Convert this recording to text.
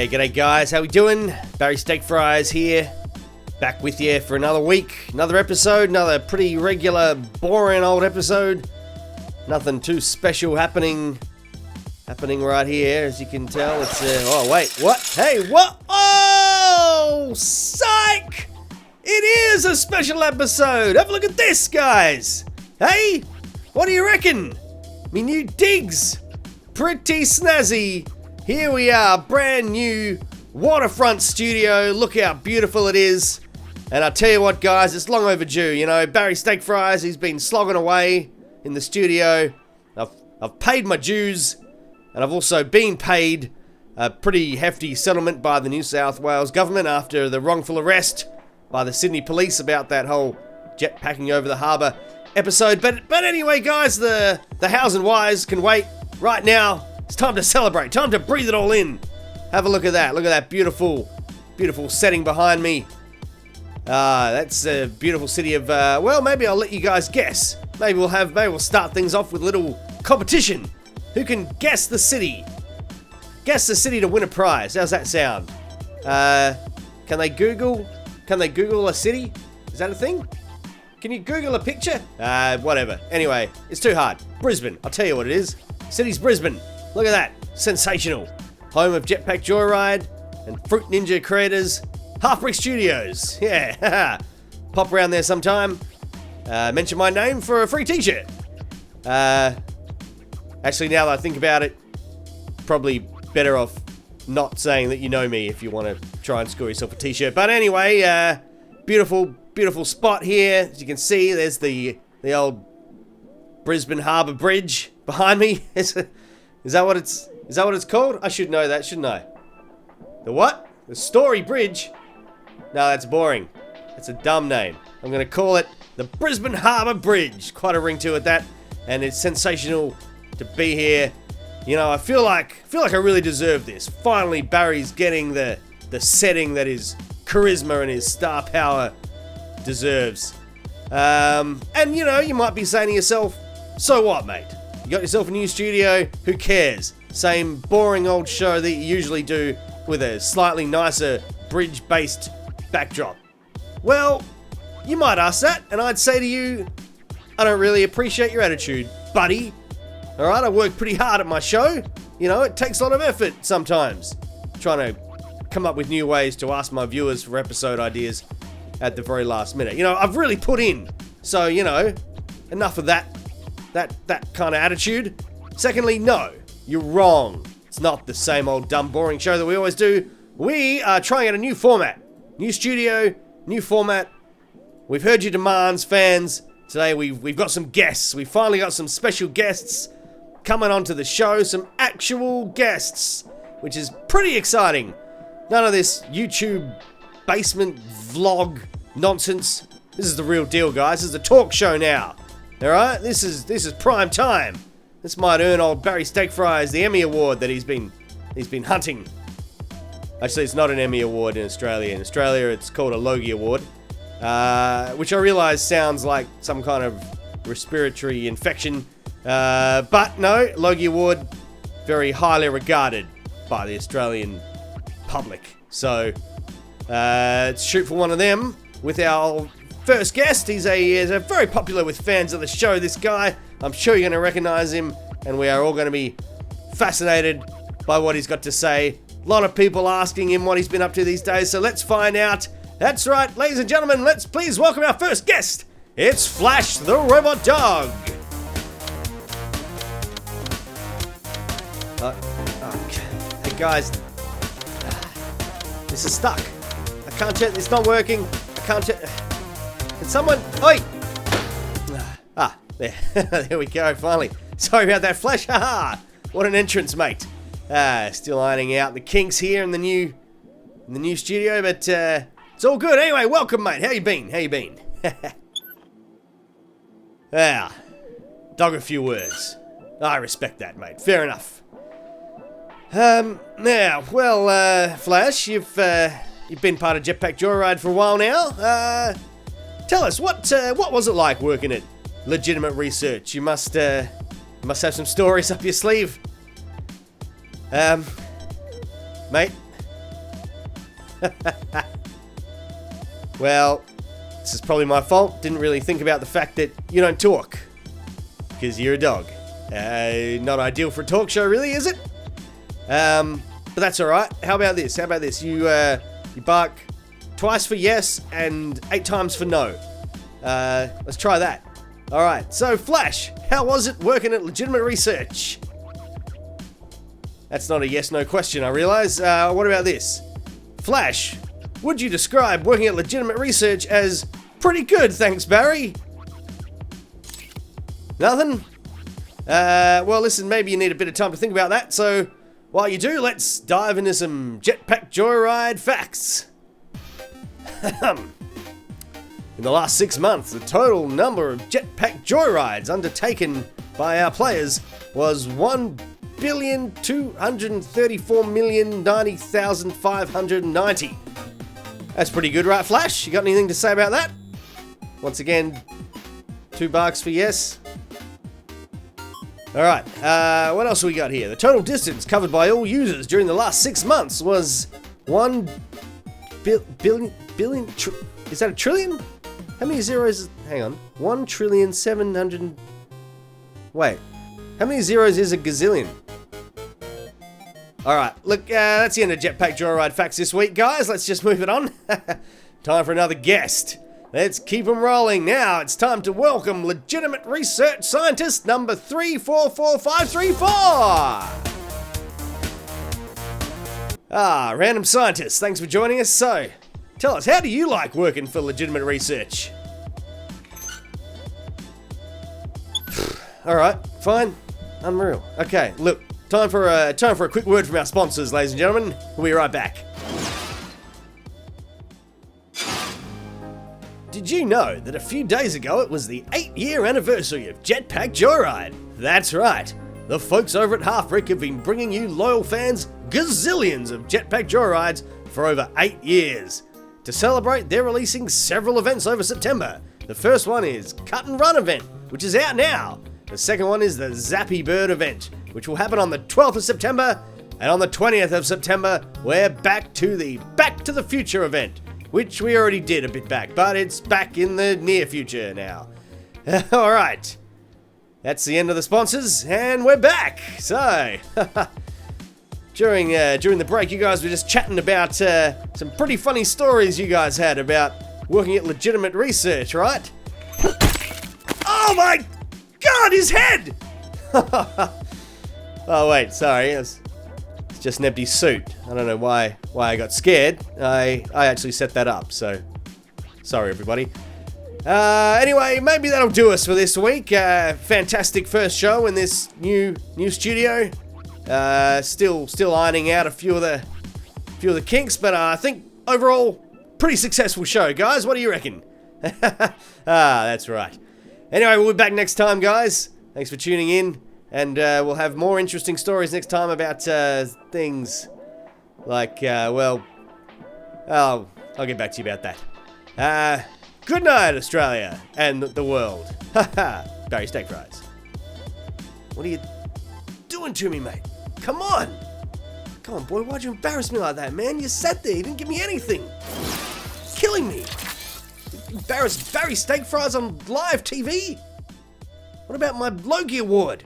G'day guys, how we doing? Barry Steak Fries here, back with you for another week, another episode, another pretty regular, boring old episode. Nothing too special happening right here, as you can tell. It's oh wait, what? Hey, what? Oh, psych! It is a special episode. Have a look at this, guys. Hey, what do you reckon? Me new digs, pretty snazzy. Here we are, brand new waterfront studio. Look how beautiful it is. And I tell you what, guys, it's long overdue. You know, Barry Steak Fries, he's been slogging away in the studio. I've paid my dues, and I've also been paid a pretty hefty settlement by the New South Wales government after the wrongful arrest by the Sydney police about that whole jetpacking over the harbour episode. But anyway, guys, the hows and whys can wait. Right now, it's time to celebrate, time to breathe it all in. Have a look at that. Look at that beautiful, beautiful setting behind me. That's a beautiful city of, well, maybe I'll let you guys guess. Maybe we'll start things off with a little competition. Who can guess the city? Guess the city to win a prize. How's that sound? Can they Google a city? Is that a thing? Can you Google a picture? Whatever. Anyway, it's too hard. Brisbane. I'll tell you what it is. City's Brisbane. Look at that. Sensational. Home of Jetpack Joyride and Fruit Ninja creators, Halfbrick Studios. Yeah. Pop around there sometime. Mention my name for a free t-shirt. Actually, now that I think about it, probably better off not saying that you know me if you want to try and score yourself a t-shirt. But anyway, beautiful, beautiful spot here. As you can see, there's the old Brisbane Harbour Bridge behind me. Is that what it's called? I should know that, shouldn't I? The what? The Story Bridge? No, that's boring. That's a dumb name. I'm going to call it the Brisbane Harbour Bridge. Quite a ring to it, that. And it's sensational to be here. You know, I feel like I really deserve this. Finally, Barry's getting the setting that his charisma and his star power deserves. And you know, you might be saying to yourself, so what, mate? You got yourself a new studio, who cares? Same boring old show that you usually do with a slightly nicer bridge-based backdrop. Well, you might ask that, and I'd say to you, I don't really appreciate your attitude, buddy. Alright, I work pretty hard at my show. You know, it takes a lot of effort sometimes. Trying to come up with new ways to ask my viewers for episode ideas at the very last minute. You know, I've really put in. So, you know, enough of that kind of attitude. Secondly, no, you're wrong. It's not the same old dumb boring show that we always do. We are trying out a new format. New studio, new format. We've heard your demands, fans. Today we've got some guests. We finally got some special guests coming onto the show. Some actual guests, which is pretty exciting. None of this YouTube basement vlog nonsense. This is the real deal, guys. This is a talk show now. Alright, this is prime time. This might earn old Barry Steak Fries the Emmy Award that he's been hunting. Actually, it's not an Emmy Award in Australia. In Australia, it's called a Logie Award, which I realise sounds like some kind of respiratory infection. But no, Logie Award, very highly regarded by the Australian public. So, let's shoot for one of them with our first guest. He's a very popular with fans of the show, this guy. I'm sure you're going to recognise him, and we are all going to be fascinated by what he's got to say. A lot of people asking him what he's been up to these days, so let's find out. That's right, ladies and gentlemen, let's please welcome our first guest. It's Flash the Robot Dog. Hey guys, this is stuck. I can't turn, it's not working. I can't turn. Can someone, oi! There, there we go, finally. Sorry about that, Flash, haha! What an entrance, mate. Still ironing out the kinks here in the new studio, but it's all good. Anyway, welcome, mate. How you been? Dog a few words. I respect that, mate. Fair enough. Now, well, Flash, you've been part of Jetpack Joyride for a while now. Tell us, what was it like working at Legitimate Research? You must have some stories up your sleeve. Mate, Well, this is probably my fault. Didn't really think about the fact that you don't talk. Because you're a dog. Not ideal for a talk show, really, is it? But that's alright. How about this? You bark twice for yes and 8 times for no. Let's try that. Alright, so Flash, how was it working at Legitimate Research? That's not a yes-no question, I realise. What about this? Flash, would you describe working at Legitimate Research as pretty good, thanks, Barry? Nothing? Well, listen, maybe you need a bit of time to think about that, so while you do, let's dive into some Jetpack Joyride facts. In the last 6 months, the total number of Jetpack Joyrides undertaken by our players was 1,234,090,590. That's pretty good, right, Flash? You got anything to say about that? Once again, 2 barks for yes. Alright, what else we got here? The total distance covered by all users during the last 6 months was 1 billion, is that a trillion? How many zeros? Hang on. 1,700,000,000. Wait. How many zeros is a gazillion? Alright, look, that's the end of Jetpack Joyride facts this week, guys. Let's just move it on. Time for another guest. Let's keep them rolling. Now it's time to welcome Legitimate Research Scientist number 344534. Random Scientist, thanks for joining us. So, tell us, how do you like working for Legitimate Research? Alright, fine. Unreal. Okay, look, time for a quick word from our sponsors, ladies and gentlemen. We'll be right back. Did you know that a few days ago it was the 8-year anniversary of Jetpack Joyride? That's right. The folks over at Halfbrick have been bringing you loyal fans gazillions of Jetpack Joyrides for over 8 years. To celebrate, they're releasing several events over September. The first one is Cut and Run event, which is out now. The second one is the Zappy Bird event, which will happen on the 12th of September. And on the 20th of September, we're back to the Back to the Future event, which we already did a bit back, but it's back in the near future now. Alright, that's the end of the sponsors, and we're back. So, during the break, you guys were just chatting about some pretty funny stories you guys had about working at Legitimate Research, right? Oh my god, his head! Oh wait, sorry, it's just an empty suit. I don't know why I got scared. I actually set that up, so sorry everybody. Anyway, maybe that'll do us for this week. Fantastic first show in this new studio. Still ironing out a few of the kinks, but I think overall pretty successful show, guys. What do you reckon? That's right. Anyway, we'll be back next time, guys. Thanks for tuning in, and we'll have more interesting stories next time about things like, well, I'll get back to you about that. Good night, Australia and the world. Barry Steak Fries. What are you doing to me, mate? Come on! Come on, boy, why'd you embarrass me like that, man? You sat there, you didn't give me anything. Killing me. Embarrassed Barry Steak Fries on live TV? What about my Logie Award?